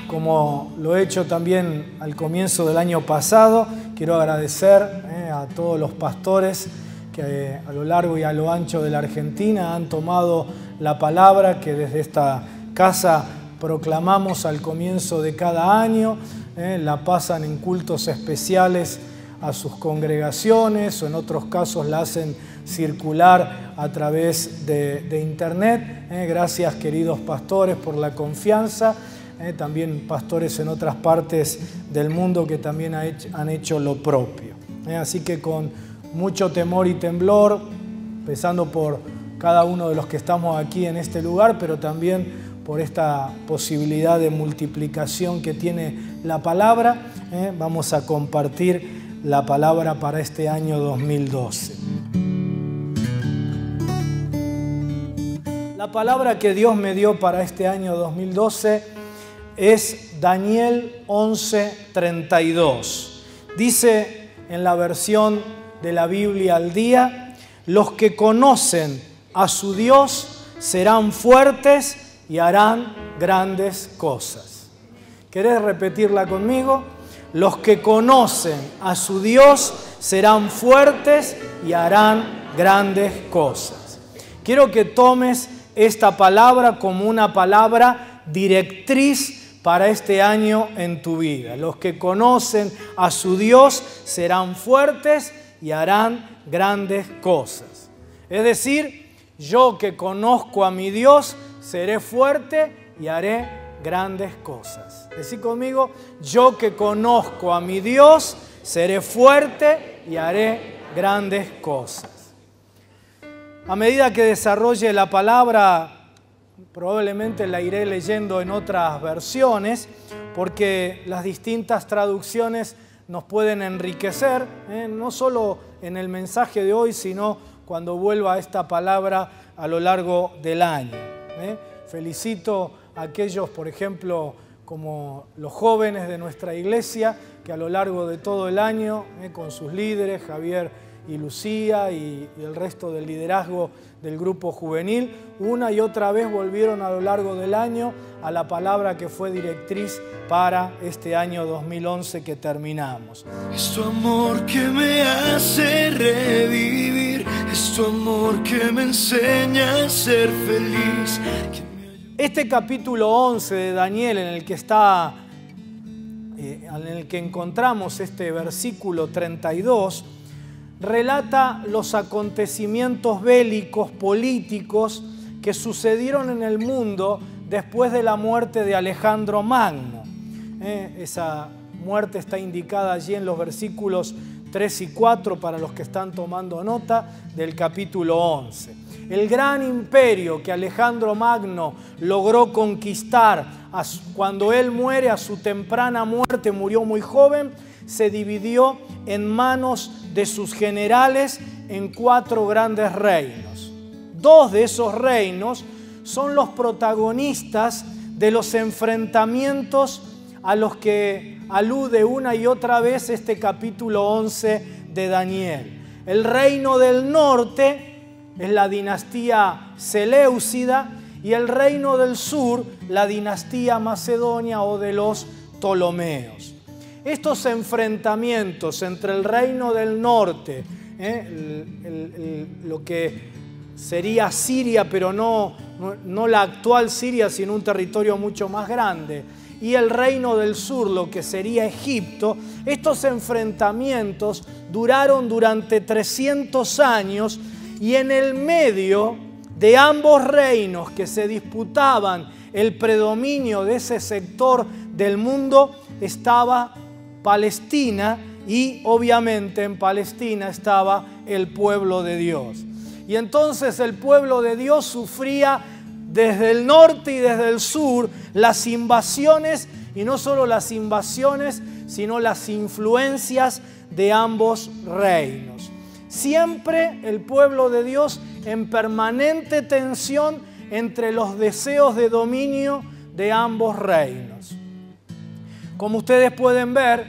como lo he hecho también al comienzo del año pasado, quiero agradecer a todos los pastores que a lo largo y a lo ancho de la Argentina han tomado la palabra que desde esta casa proclamamos al comienzo de cada año, la pasan en cultos especiales a sus congregaciones o en otros casos la hacen circular a través de internet. Gracias, queridos pastores, por la confianza. También pastores en otras partes del mundo que también han hecho lo propio. Así que con mucho temor y temblor, empezando por cada uno de los que estamos aquí en este lugar, pero también por esta posibilidad de multiplicación que tiene la palabra, vamos a compartir la palabra para este año 2012. La palabra que Dios me dio para este año 2012 es Daniel 11:32. Dice en la versión de la Biblia al día: los que conocen a su Dios serán fuertes y harán grandes cosas. ¿Querés repetirla conmigo? Los que conocen a su Dios serán fuertes y harán grandes cosas. Quiero que tomes esta palabra como una palabra directriz para este año en tu vida. Los que conocen a su Dios serán fuertes y harán grandes cosas. Es decir, yo que conozco a mi Dios seré fuerte y haré grandes cosas. Decí conmigo: yo que conozco a mi Dios seré fuerte y haré grandes cosas. A medida que desarrolle la palabra, probablemente la iré leyendo en otras versiones, porque las distintas traducciones nos pueden enriquecer, no solo en el mensaje de hoy, sino cuando vuelva a esta palabra a lo largo del año. Felicito a aquellos, por ejemplo, como los jóvenes de nuestra iglesia, que a lo largo de todo el año, con sus líderes, Javier y Lucía y el resto del liderazgo del grupo juvenil, una y otra vez volvieron a lo largo del año a la palabra que fue directriz para este año 2011 que terminamos. Es tu amor que me hace revivir, es tu amor que me enseña a ser feliz. Este capítulo 11 de Daniel, en el que encontramos este versículo 32, relata los acontecimientos bélicos, políticos que sucedieron en el mundo después de la muerte de Alejandro Magno. Esa muerte está indicada allí en los versículos 3 y 4 para los que están tomando nota del capítulo 11. El gran imperio que Alejandro Magno logró conquistar cuando él muere, a su temprana muerte, murió muy joven, se dividió en manos de sus generales en 4 grandes reinos. 2 de esos reinos son los protagonistas de los enfrentamientos a los que alude una y otra vez este capítulo 11 de Daniel. El reino del norte es la dinastía Seleucida y el reino del sur, la dinastía Macedonia o de los Ptolomeos. Estos enfrentamientos entre el reino del norte, lo que sería Siria, pero no la actual Siria, sino un territorio mucho más grande, y el reino del sur, lo que sería Egipto, estos enfrentamientos duraron durante 300 años y en el medio de ambos reinos que se disputaban el predominio de ese sector del mundo estaba Palestina y obviamente en Palestina estaba el pueblo de Dios. Y entonces el pueblo de Dios sufría desde el norte y desde el sur las invasiones, y no solo las invasiones, sino las influencias de ambos reinos. Siempre el pueblo de Dios en permanente tensión entre los deseos de dominio de ambos reinos. Como ustedes pueden ver,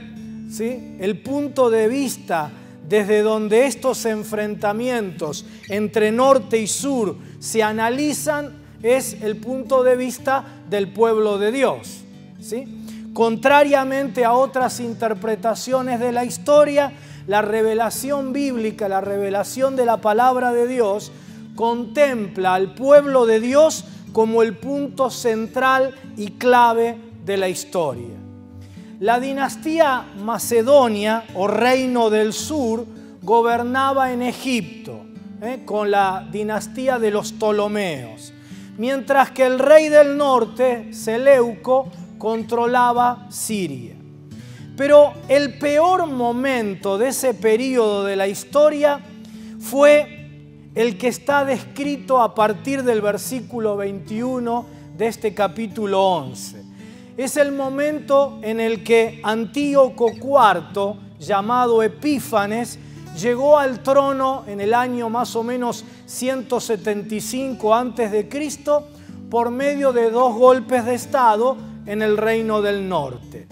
¿sí?, el punto de vista desde donde estos enfrentamientos entre norte y sur se analizan es el punto de vista del pueblo de Dios. ¿sí? Contrariamente a otras interpretaciones de la historia, la revelación bíblica, la revelación de la palabra de Dios, contempla al pueblo de Dios como el punto central y clave de la historia. La dinastía macedonia o reino del sur gobernaba en Egipto, con la dinastía de los Ptolomeos, mientras que el rey del norte, Seleuco, controlaba Siria. Pero el peor momento de ese periodo de la historia fue el que está descrito a partir del versículo 21 de este capítulo 11. Es el momento en el que Antíoco IV, llamado Epífanes, llegó al trono en el año más o menos 175 a.C. por medio de 2 golpes de estado en el reino del norte.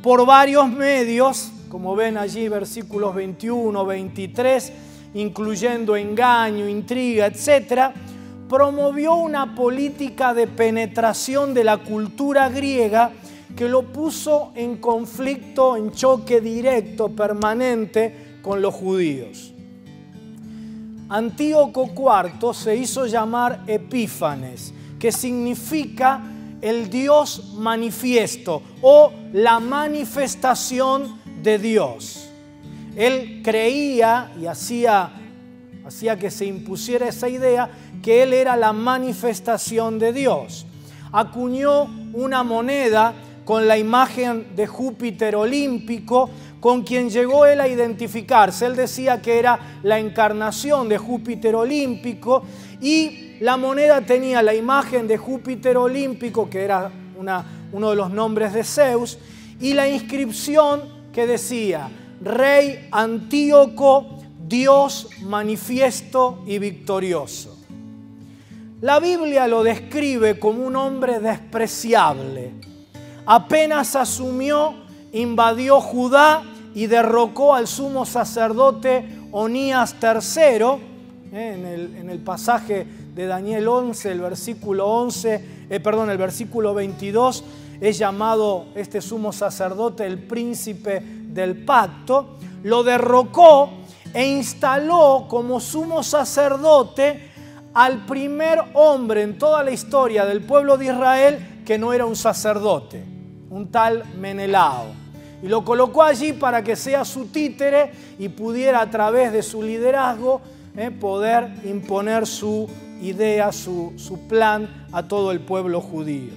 Por varios medios, como ven allí versículos 21, 23, incluyendo engaño, intriga, etc., promovió una política de penetración de la cultura griega que lo puso en conflicto, en choque directo, permanente con los judíos. Antíoco IV se hizo llamar Epífanes, que significa el Dios manifiesto o la manifestación de Dios. Él creía y hacía que se impusiera esa idea que él era la manifestación de Dios. Acuñó una moneda con la imagen de Júpiter olímpico, con quien llegó él a identificarse. Él decía que era la encarnación de Júpiter olímpico, y la moneda tenía la imagen de Júpiter olímpico, que era uno de los nombres de Zeus, y la inscripción que decía: Rey Antíoco, Dios manifiesto y victorioso. La Biblia lo describe como un hombre despreciable. Apenas asumió, invadió Judá y derrocó al sumo sacerdote Onías III. En el pasaje de Daniel 11, el versículo 22, es llamado este sumo sacerdote el príncipe del pacto. Lo derrocó e instaló como sumo sacerdote al primer hombre en toda la historia del pueblo de Israel que no era un sacerdote, un tal Menelao. Y lo colocó allí para que sea su títere y pudiera, a través de su liderazgo, poder imponer su idea, su plan a todo el pueblo judío.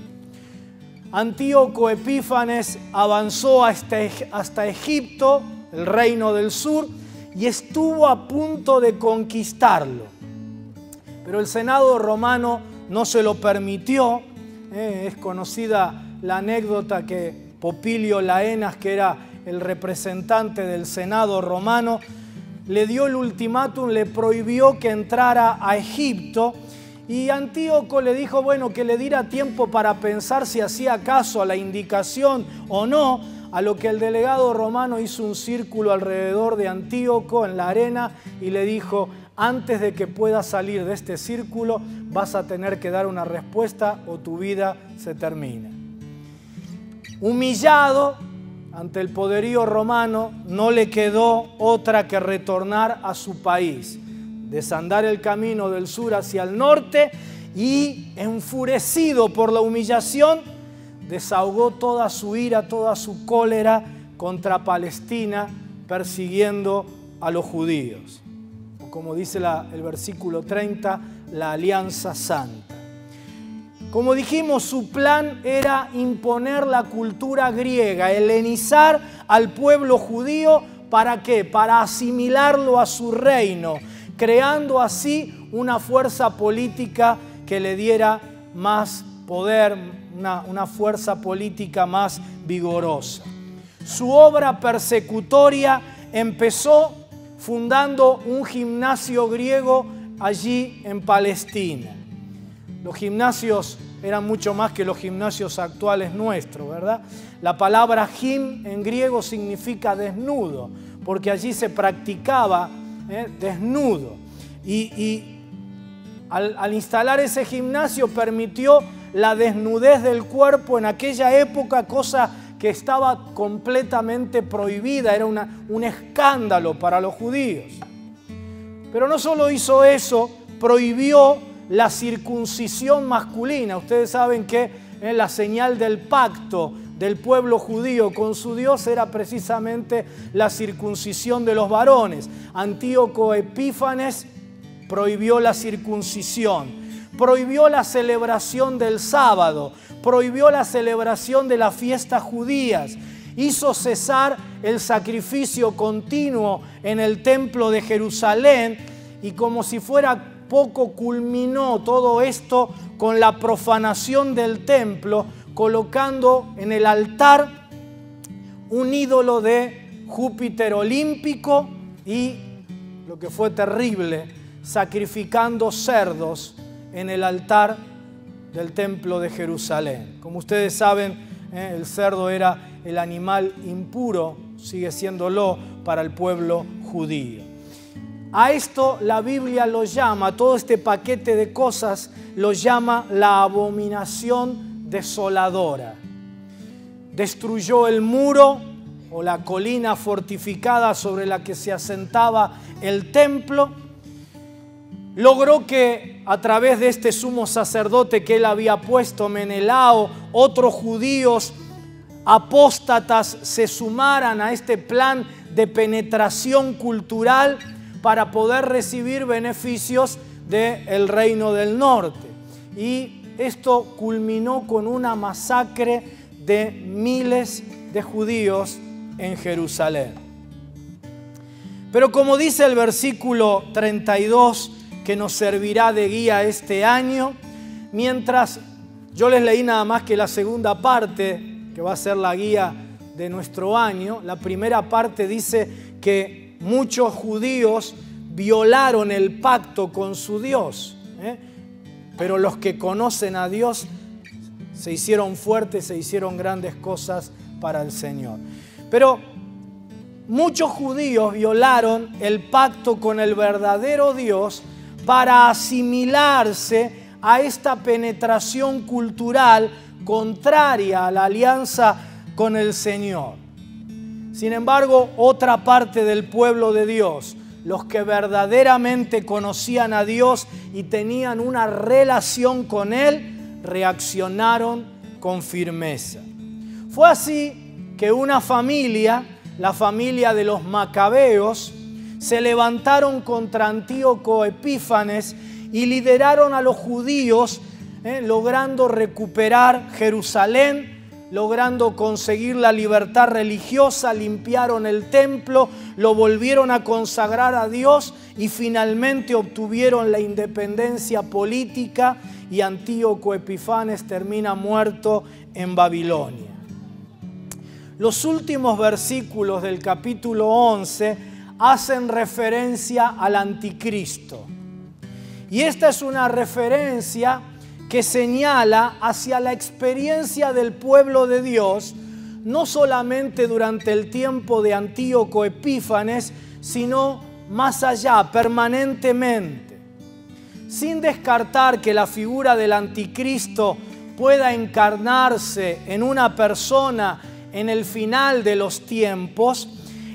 Antíoco Epífanes avanzó hasta Egipto, el reino del sur, y estuvo a punto de conquistarlo. Pero el Senado romano no se lo permitió. Es conocida la anécdota que Popilio Laenas, que era el representante del Senado romano, le dio el ultimátum, le prohibió que entrara a Egipto, y Antíoco le dijo, bueno, que le diera tiempo para pensar si hacía caso a la indicación o no, a lo que el delegado romano hizo un círculo alrededor de Antíoco en la arena y le dijo: antes de que puedas salir de este círculo vas a tener que dar una respuesta o tu vida se termina. Humillado ante el poderío romano, no le quedó otra que retornar a su país, desandar el camino del sur hacia el norte, y enfurecido por la humillación, desahogó toda su ira, toda su cólera contra Palestina, persiguiendo a los judíos. O como dice el versículo 30, la alianza santa. Como dijimos, su plan era imponer la cultura griega, helenizar al pueblo judío. ¿Para qué? Para asimilarlo a su reino, creando así una fuerza política que le diera más poder, una fuerza política más vigorosa. Su obra persecutoria empezó fundando un gimnasio griego allí en Palestina. Los gimnasios eran mucho más que los gimnasios actuales nuestros, ¿verdad? La palabra gim en griego significa desnudo, porque allí se practicaba desnudo. Y al instalar ese gimnasio permitió la desnudez del cuerpo en aquella época, cosa que estaba completamente prohibida, era un escándalo para los judíos. Pero no solo hizo eso, prohibió la circuncisión masculina. Ustedes saben que la señal del pacto del pueblo judío con su Dios era precisamente la circuncisión de los varones. Antíoco Epífanes prohibió la circuncisión, prohibió la celebración del sábado, prohibió la celebración de las fiestas judías, hizo cesar el sacrificio continuo en el templo de Jerusalén y, como si fuera poco, culminó todo esto con la profanación del templo, colocando en el altar un ídolo de Júpiter olímpico y, lo que fue terrible, sacrificando cerdos en el altar del templo de Jerusalén. Como ustedes saben, el cerdo era el animal impuro, sigue siéndolo para el pueblo judío. A esto la Biblia lo llama, todo este paquete de cosas lo llama la abominación desoladora. Destruyó el muro o la colina fortificada sobre la que se asentaba el templo. Logró que a través de este sumo sacerdote que él había puesto, Menelao, otros judíos apóstatas se sumaran a este plan de penetración cultural para poder recibir beneficios del reino del norte. Y esto culminó con una masacre de miles de judíos en Jerusalén. Pero como dice el versículo 32, que nos servirá de guía este año, mientras yo les leí nada más que la segunda parte, que va a ser la guía de nuestro año. La primera parte dice que muchos judíos violaron el pacto con su Dios, pero los que conocen a Dios se hicieron fuertes, se hicieron grandes cosas para el Señor. Pero muchos judíos violaron el pacto con el verdadero Dios para asimilarse a esta penetración cultural contraria a la alianza con el Señor. Sin embargo, otra parte del pueblo de Dios, los que verdaderamente conocían a Dios y tenían una relación con Él, reaccionaron con firmeza. Fue así que una familia, la familia de los Macabeos, se levantaron contra Antíoco Epífanes y lideraron a los judíos, logrando recuperar Jerusalén, logrando conseguir la libertad religiosa, limpiaron el templo, lo volvieron a consagrar a Dios y finalmente obtuvieron la independencia política y Antíoco Epífanes termina muerto en Babilonia. Los últimos versículos del capítulo 11 hacen referencia al anticristo. Y esta es una referencia que señala hacia la experiencia del pueblo de Dios, no solamente durante el tiempo de Antíoco Epífanes, sino más allá, permanentemente. Sin descartar que la figura del anticristo pueda encarnarse en una persona en el final de los tiempos,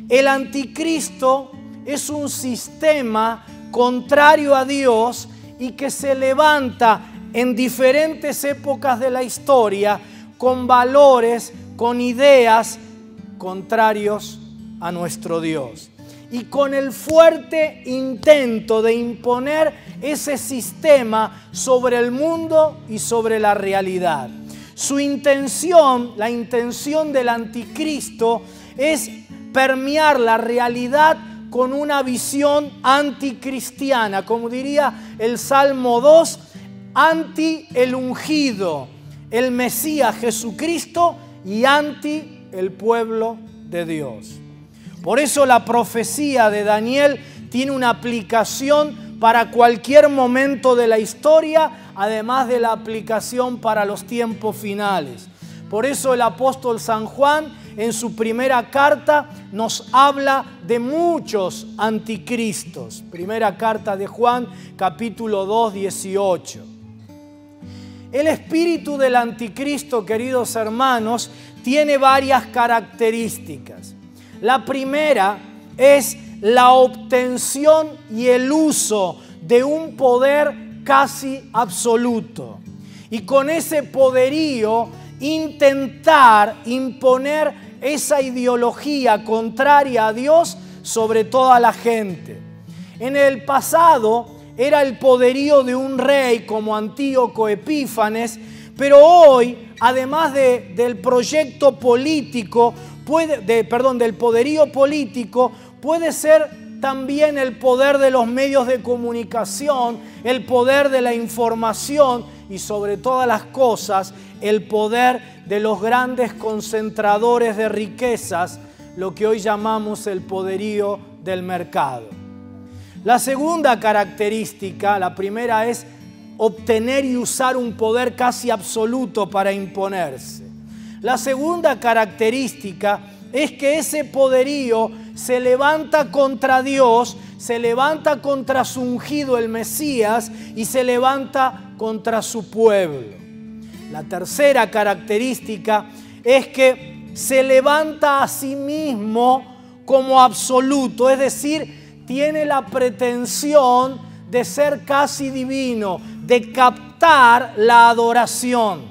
el anticristo es un sistema contrario a Dios y que se levanta en diferentes épocas de la historia con valores, con ideas contrarios a nuestro Dios. Y con el fuerte intento de imponer ese sistema sobre el mundo y sobre la realidad. Su intención, la intención del anticristo, es permear la realidad con una visión anticristiana, como diría el Salmo 2, anti el ungido, el Mesías Jesucristo, y anti el pueblo de Dios. Por eso la profecía de Daniel tiene una aplicación para cualquier momento de la historia, además de la aplicación para los tiempos finales. Por eso el apóstol San Juan en su primera carta nos habla de muchos anticristos. Primera carta de Juan, capítulo 2, 18. El espíritu del anticristo, queridos hermanos, tiene varias características. La primera es la obtención y el uso de un poder casi absoluto. Y con ese poderío intentar imponer esa ideología contraria a Dios sobre toda la gente. En el pasado era el poderío de un rey como Antíoco Epífanes, pero hoy, además del proyecto político, del poderío político, puede ser también el poder de los medios de comunicación, el poder de la información y sobre todas las cosas, el poder de los grandes concentradores de riquezas, lo que hoy llamamos el poderío del mercado. La segunda característica, la primera es obtener y usar un poder casi absoluto para imponerse. La segunda característica es que ese poderío se levanta contra Dios, se levanta contra su ungido, el Mesías, y se levanta contra su pueblo. La tercera característica es que se levanta a sí mismo como absoluto, es decir, tiene la pretensión de ser casi divino, de captar la adoración.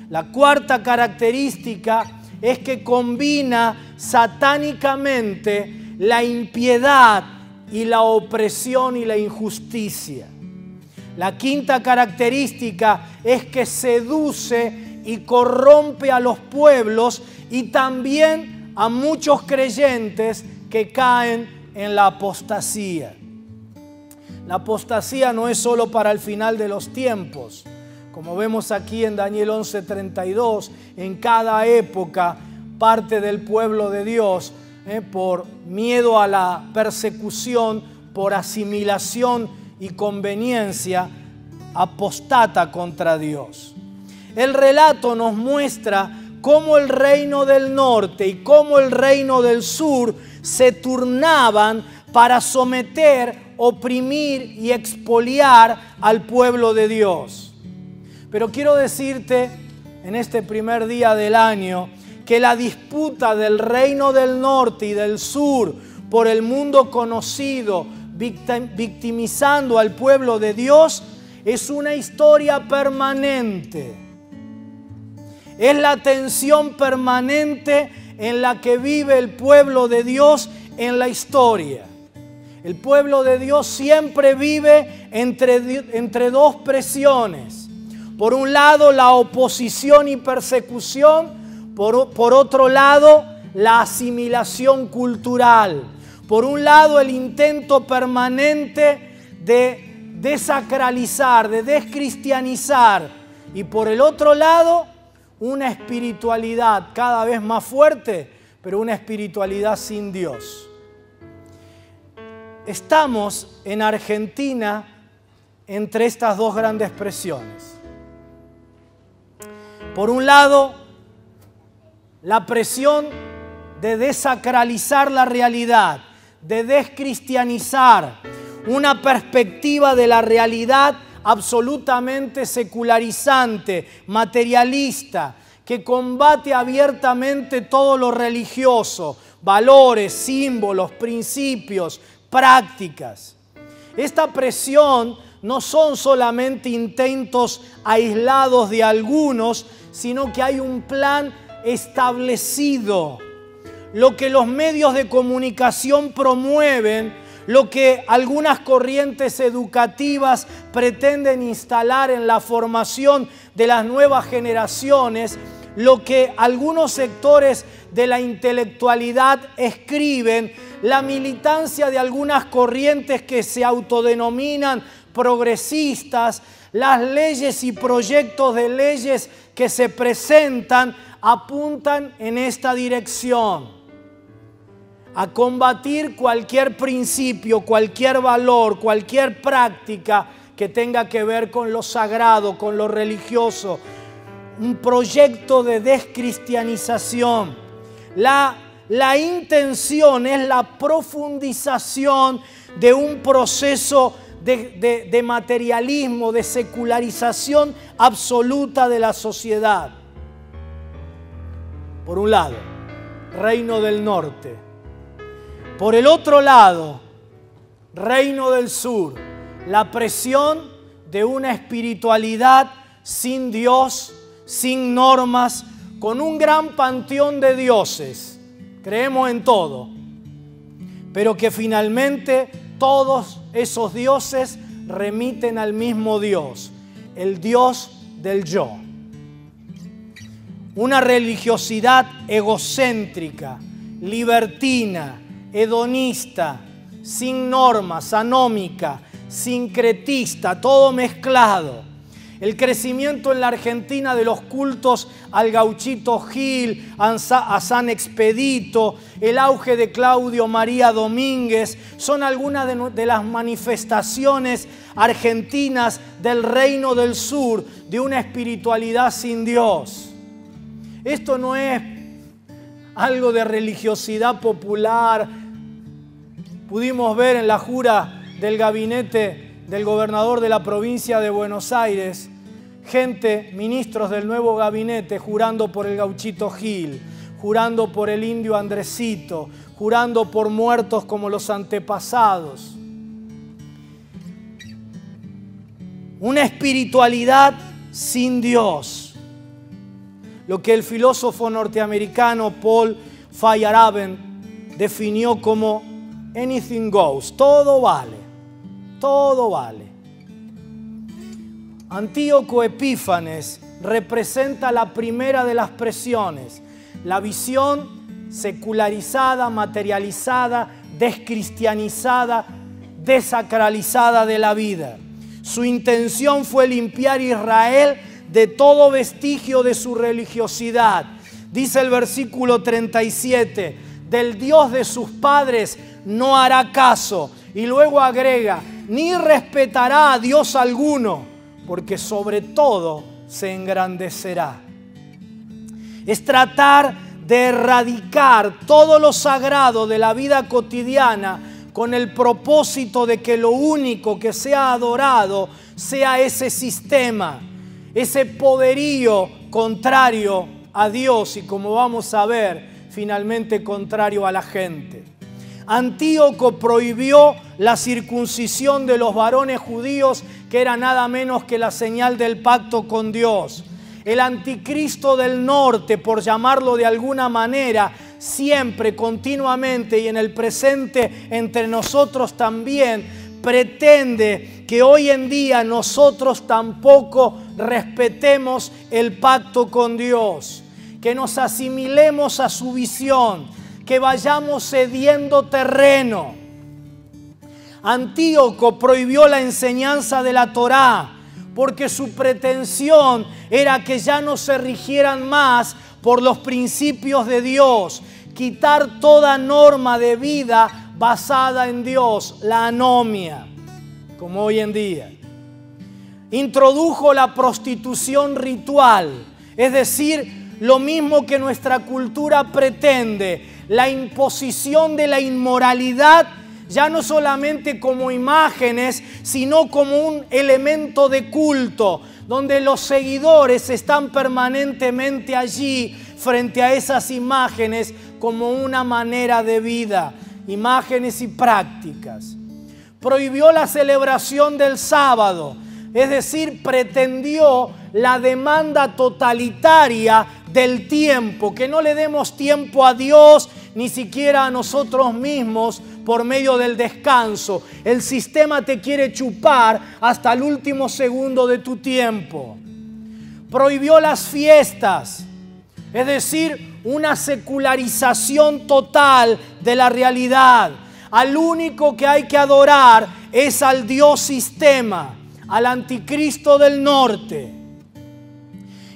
La cuarta característica es que combina satánicamente la impiedad y la opresión y la injusticia. La quinta característica es que seduce y corrompe a los pueblos y también a muchos creyentes que caen en la apostasía. La apostasía no es solo para el final de los tiempos. Como vemos aquí en Daniel 11:32, en cada época parte del pueblo de Dios, por miedo a la persecución, por asimilación y conveniencia, apostata contra Dios. El relato nos muestra cómo el reino del norte y cómo el reino del sur se turnaban para someter, oprimir y expoliar al pueblo de Dios. Pero quiero decirte en este primer día del año que la disputa del reino del norte y del sur por el mundo conocido, victimizando al pueblo de Dios, es una historia permanente. Es la tensión permanente en la que vive el pueblo de Dios en la historia. El pueblo de Dios siempre vive entre dos presiones. Por un lado, la oposición y persecución. Por otro lado, la asimilación cultural. Por un lado, el intento permanente de desacralizar, de descristianizar. Y por el otro lado, una espiritualidad cada vez más fuerte, pero una espiritualidad sin Dios. Estamos en Argentina entre estas dos grandes presiones. Por un lado, la presión de desacralizar la realidad, de descristianizar, una perspectiva de la realidad absolutamente secularizante, materialista, que combate abiertamente todo lo religioso, valores, símbolos, principios, prácticas. Esta presión no son solamente intentos aislados de algunos, sino que hay un plan establecido. Lo que los medios de comunicación promueven, lo que algunas corrientes educativas pretenden instalar en la formación de las nuevas generaciones, lo que algunos sectores de la intelectualidad escriben, la militancia de algunas corrientes que se autodenominan progresistas, las leyes y proyectos de leyes que se presentan apuntan en esta dirección. A combatir cualquier principio, cualquier valor, cualquier práctica que tenga que ver con lo sagrado, con lo religioso. Un proyecto de descristianización. La intención es la profundización de un proceso de materialismo, de secularización absoluta de la sociedad. Por un lado, Reino del Norte. Por el otro lado, Reino del Sur. La presión de una espiritualidad sin Dios, sin normas, con un gran panteón de dioses. Creemos en todo, pero que finalmente todos esos dioses remiten al mismo Dios, el Dios del yo. Una religiosidad egocéntrica, libertina, hedonista, sin normas, anómica, sincretista, todo mezclado. El crecimiento en la Argentina de los cultos al Gauchito Gil, a San Expedito, el auge de Claudio María Domínguez, son algunas de las manifestaciones argentinas del Reino del Sur, de una espiritualidad sin Dios. Esto no es algo de religiosidad popular. Pudimos ver en la jura del gabinete del gobernador de la provincia de Buenos Aires, gente, ministros del nuevo gabinete, jurando por el Gauchito Gil, jurando por el indio Andresito, jurando por muertos como los antepasados. Una espiritualidad sin Dios. Lo que el filósofo norteamericano Paul Feyerabend definió como anything goes, todo vale, todo vale. Antíoco Epífanes representa la primera de las presiones, la visión secularizada, materializada, descristianizada, desacralizada de la vida. Su intención fue limpiar a Israel de todo vestigio de su religiosidad. Dice el versículo 37, del Dios de sus padres no hará caso. Y luego agrega, ni respetará a Dios alguno, porque sobre todo se engrandecerá. Es tratar de erradicar todo lo sagrado de la vida cotidiana con el propósito de que lo único que sea adorado sea ese sistema, ese poderío contrario a Dios y, como vamos a ver, finalmente contrario a la gente. Antíoco prohibió la circuncisión de los varones judíos, que era nada menos que la señal del pacto con Dios. El anticristo del norte, por llamarlo de alguna manera, siempre, continuamente y en el presente entre nosotros también, pretende que hoy en día nosotros tampoco respetemos el pacto con Dios, que nos asimilemos a su visión, que vayamos cediendo terreno. Antíoco prohibió la enseñanza de la Torá porque su pretensión era que ya no se rigieran más por los principios de Dios, quitar toda norma de vida basada en Dios, la anomia, como hoy en día. Introdujo la prostitución ritual, es decir, lo mismo que nuestra cultura pretende, la imposición de la inmoralidad, ya no solamente como imágenes, sino como un elemento de culto, donde los seguidores están permanentemente allí frente a esas imágenes como una manera de vida, imágenes y prácticas. Prohibió la celebración del sábado, es decir, pretendió la demanda totalitaria del tiempo, que no le demos tiempo a Dios ni siquiera a nosotros mismos por medio del descanso. El sistema te quiere chupar hasta el último segundo de tu tiempo. Prohibió las fiestas, es decir, una secularización total de la realidad. Al único que hay que adorar es al Dios sistema, al anticristo del norte.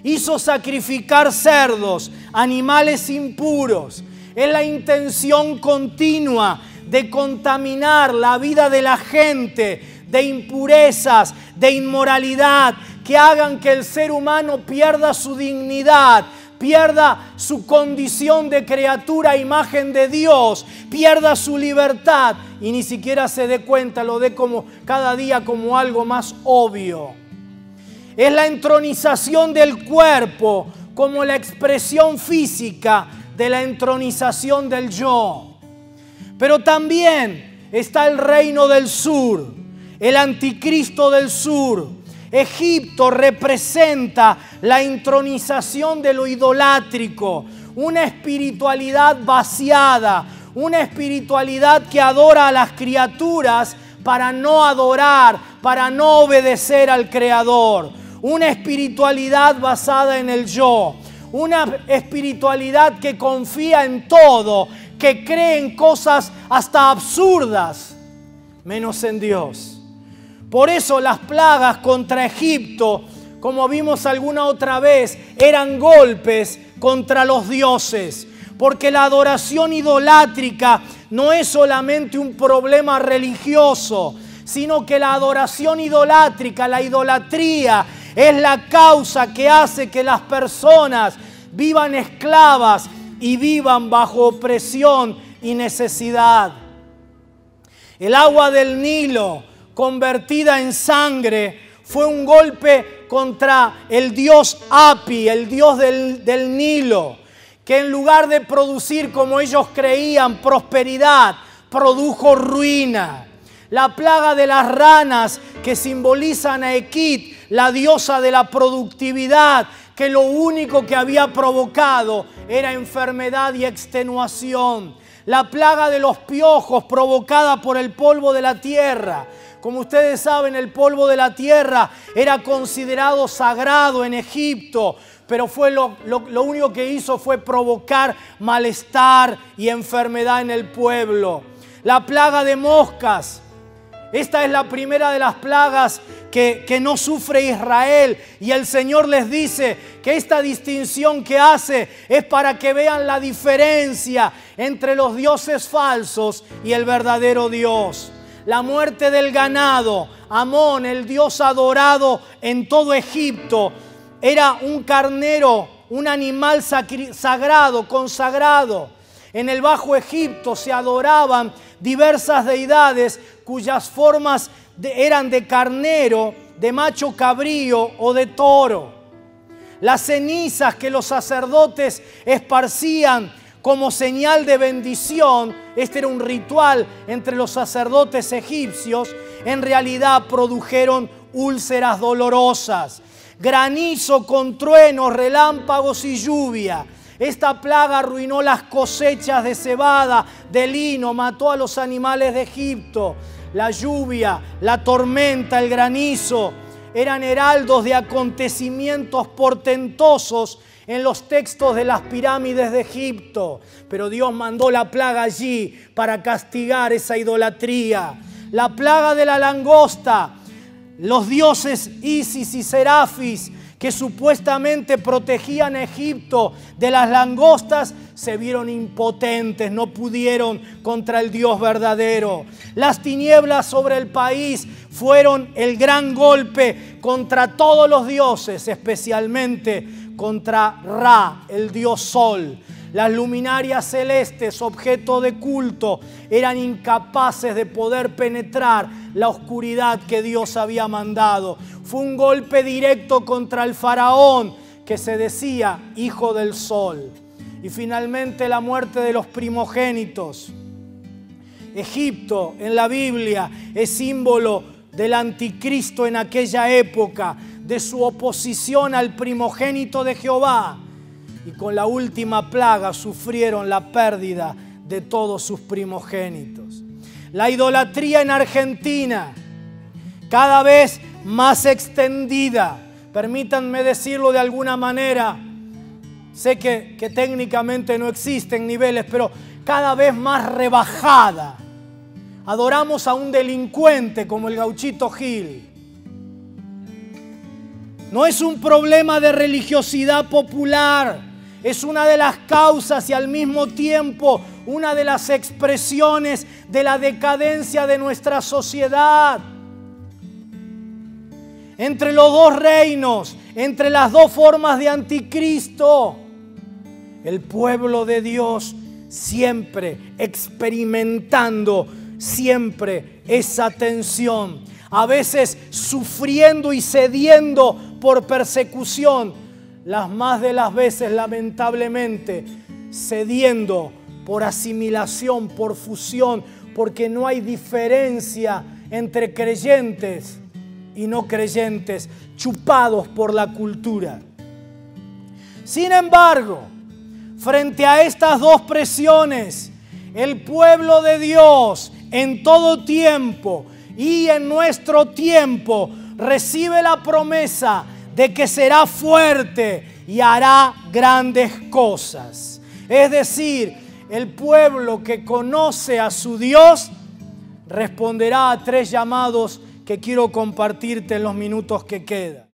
Hizo sacrificar cerdos, animales impuros. Es la intención continua de contaminar la vida de la gente, de impurezas, de inmoralidad, que hagan que el ser humano pierda su dignidad, pierda su condición de criatura a imagen de Dios, pierda su libertad y ni siquiera se dé cuenta, lo dé como cada día como algo más obvio. Es la entronización del cuerpo como la expresión física de la entronización del yo. Pero también está el reino del sur, el anticristo del sur. Egipto representa la entronización de lo idolátrico, una espiritualidad vaciada, una espiritualidad que adora a las criaturas para no adorar, para no obedecer al Creador. Una espiritualidad basada en el yo, una espiritualidad que confía en todo, que cree en cosas hasta absurdas, menos en Dios. Por eso las plagas contra Egipto, como vimos alguna otra vez, eran golpes contra los dioses. Porque la adoración idolátrica no es solamente un problema religioso, sino que la adoración idolátrica, la idolatría, es la causa que hace que las personas vivan esclavas y vivan bajo opresión y necesidad. El agua del Nilo, convertida en sangre, fue un golpe contra el dios Api, el dios del Nilo, que en lugar de producir, como ellos creían, prosperidad, produjo ruina. La plaga de las ranas, que simbolizan a Ekit, la diosa de la productividad, que lo único que había provocado era enfermedad y extenuación. La plaga de los piojos, provocada por el polvo de la tierra. Como ustedes saben, el polvo de la tierra era considerado sagrado en Egipto, pero lo único que hizo fue provocar malestar y enfermedad en el pueblo. La plaga de moscas. Esta es la primera de las plagas que no sufre Israel, y el Señor les dice que esta distinción que hace es para que vean la diferencia entre los dioses falsos y el verdadero Dios. La muerte del ganado. Amón, el dios adorado en todo Egipto, era un carnero, un animal sagrado, consagrado. En el Bajo Egipto se adoraban diversas deidades cuyas formas eran de carnero, de macho cabrío o de toro. Las cenizas que los sacerdotes esparcían como señal de bendición, este era un ritual entre los sacerdotes egipcios, en realidad produjeron úlceras dolorosas. Granizo con truenos, relámpagos y lluvia. Esta plaga arruinó las cosechas de cebada, de lino, mató a los animales de Egipto. La lluvia, la tormenta, el granizo eran heraldos de acontecimientos portentosos en los textos de las pirámides de Egipto. Pero Dios mandó la plaga allí para castigar esa idolatría. La plaga de la langosta. Los dioses Isis y Serafis, que supuestamente protegían a Egipto de las langostas, se vieron impotentes, no pudieron contra el Dios verdadero. Las tinieblas sobre el país fueron el gran golpe contra todos los dioses, especialmente contra Ra, el dios Sol. Las luminarias celestes, objeto de culto, eran incapaces de poder penetrar la oscuridad que Dios había mandado. Fue un golpe directo contra el faraón, que se decía hijo del sol. Y finalmente la muerte de los primogénitos. Egipto en la Biblia es símbolo del anticristo en aquella época, de su oposición al primogénito de Jehová. Y con la última plaga sufrieron la pérdida de todos sus primogénitos. La idolatría en Argentina, cada vez más extendida. Permítanme decirlo de alguna manera. Sé que técnicamente no existen niveles, pero cada vez más rebajada. Adoramos a un delincuente como el Gauchito Gil. No es un problema de religiosidad popular. Es una de las causas y al mismo tiempo una de las expresiones de la decadencia de nuestra sociedad. Entre los dos reinos, entre las dos formas de anticristo, El pueblo de Dios siempre experimentando siempre esa tensión, a veces sufriendo y cediendo por persecución, las más de las veces lamentablemente cediendo por asimilación, por fusión, porque no hay diferencia entre creyentes y no creyentes, chupados por la cultura. Sin embargo, frente a estas dos presiones, el pueblo de Dios en todo tiempo y en nuestro tiempo recibe la promesa de que será fuerte y hará grandes cosas. Es decir, el pueblo que conoce a su Dios responderá a 3 llamados que quiero compartirte en los minutos que quedan.